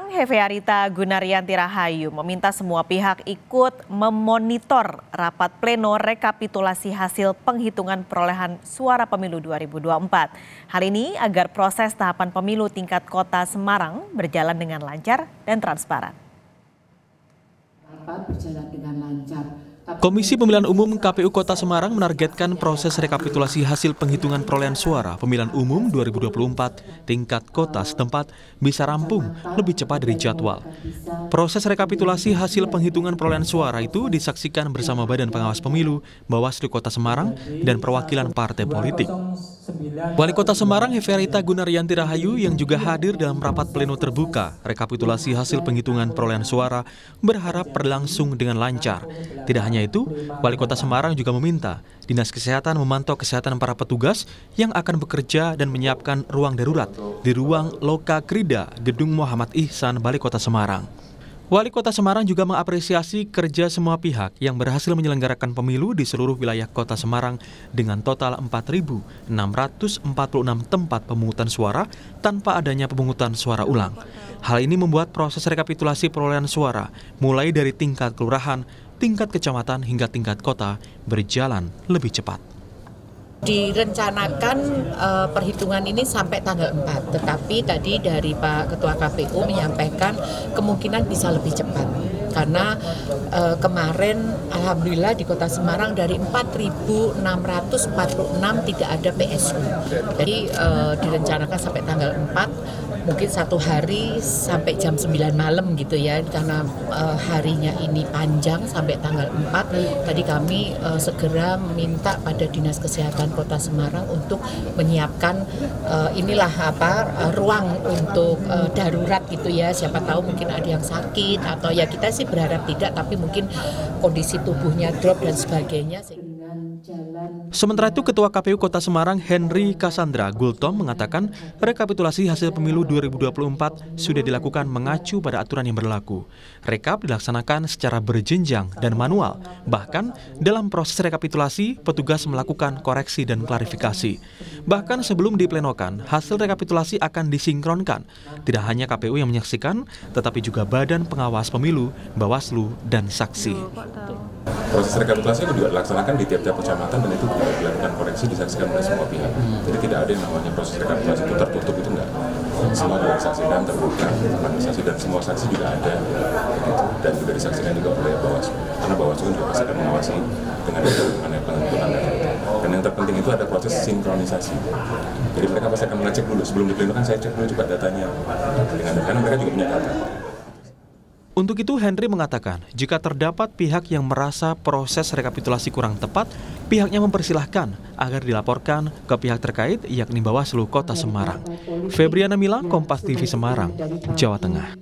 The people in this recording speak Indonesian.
Hefearita Gunaryanti Rahayu meminta semua pihak ikut memonitor rapat pleno rekapitulasi hasil penghitungan perolehan suara pemilu 2024. Hal ini agar proses tahapan pemilu tingkat kota Semarang berjalan dengan lancar dan transparan. Komisi Pemilihan Umum KPU Kota Semarang menargetkan proses rekapitulasi hasil penghitungan perolehan suara pemilihan umum 2024 tingkat kota setempat bisa rampung lebih cepat dari jadwal. Proses rekapitulasi hasil penghitungan perolehan suara itu disaksikan bersama Badan Pengawas Pemilu, Bawaslu Kota Semarang, dan perwakilan partai politik. Wali Kota Semarang Hefearita Gunaryanti Rahayu yang juga hadir dalam rapat pleno terbuka rekapitulasi hasil penghitungan perolehan suara berharap berlangsung dengan lancar. Tidak hanya itu, Wali Kota Semarang juga meminta Dinas Kesehatan memantau kesehatan para petugas yang akan bekerja dan menyiapkan ruang darurat di ruang Loka Krida, Gedung Muhammad Ihsan, Balai Kota Semarang. Wali Kota Semarang juga mengapresiasi kerja semua pihak yang berhasil menyelenggarakan pemilu di seluruh wilayah Kota Semarang dengan total 4.646 tempat pemungutan suara tanpa adanya pemungutan suara ulang. Hal ini membuat proses rekapitulasi perolehan suara mulai dari tingkat kelurahan, tingkat kecamatan hingga tingkat kota berjalan lebih cepat. Direncanakan perhitungan ini sampai tanggal 4, tetapi tadi dari Pak Ketua KPU menyampaikan kemungkinan bisa lebih cepat. Karena kemarin Alhamdulillah di Kota Semarang dari 4.646 tidak ada PSU. Jadi direncanakan sampai tanggal 4, mungkin satu hari sampai jam 9 malam gitu ya, karena harinya ini panjang sampai tanggal 4. Tadi kami segera meminta pada Dinas Kesehatan Kota Semarang untuk menyiapkan ruang untuk darurat gitu ya. Siapa tahu mungkin ada yang sakit atau ya kita sih berharap tidak, tapi mungkin kondisi tubuhnya drop dan sebagainya. Sementara itu, Ketua KPU Kota Semarang Henry Cassandra Gultom mengatakan rekapitulasi hasil pemilu 2024 sudah dilakukan mengacu pada aturan yang berlaku. Rekap dilaksanakan secara berjenjang dan manual. Bahkan dalam proses rekapitulasi, petugas melakukan koreksi dan klarifikasi. Bahkan sebelum diplenokan, hasil rekapitulasi akan disinkronkan. Tidak hanya KPU yang menyaksikan, tetapi juga Badan Pengawas Pemilu, Bawaslu, dan saksi. Proses rekapitulasi itu juga dilaksanakan di tiap-tiap kecamatan dan itu juga dilakukan koreksi, disaksikan oleh semua pihak. Jadi tidak ada yang namanya proses rekapitulasi itu tertutup, itu enggak. Semua juga disaksikan, terbuka, organisasi dan semua saksi juga ada, gitu. Dan juga disaksikan juga oleh Bawaslu. Karena Bawaslu juga pasti akan mengawasi dengan bagaimana penentuan. Dan yang terpenting itu ada proses sinkronisasi. Jadi mereka pasti akan mengecek dulu sebelum diplenokan, saya cek dulu juga datanya. Karena mereka juga punya data. Untuk itu, Henry mengatakan, jika terdapat pihak yang merasa proses rekapitulasi kurang tepat, pihaknya mempersilahkan agar dilaporkan ke pihak terkait, yakni Bawaslu Kota Semarang. Febriana Mila, Kompas TV Semarang, Jawa Tengah.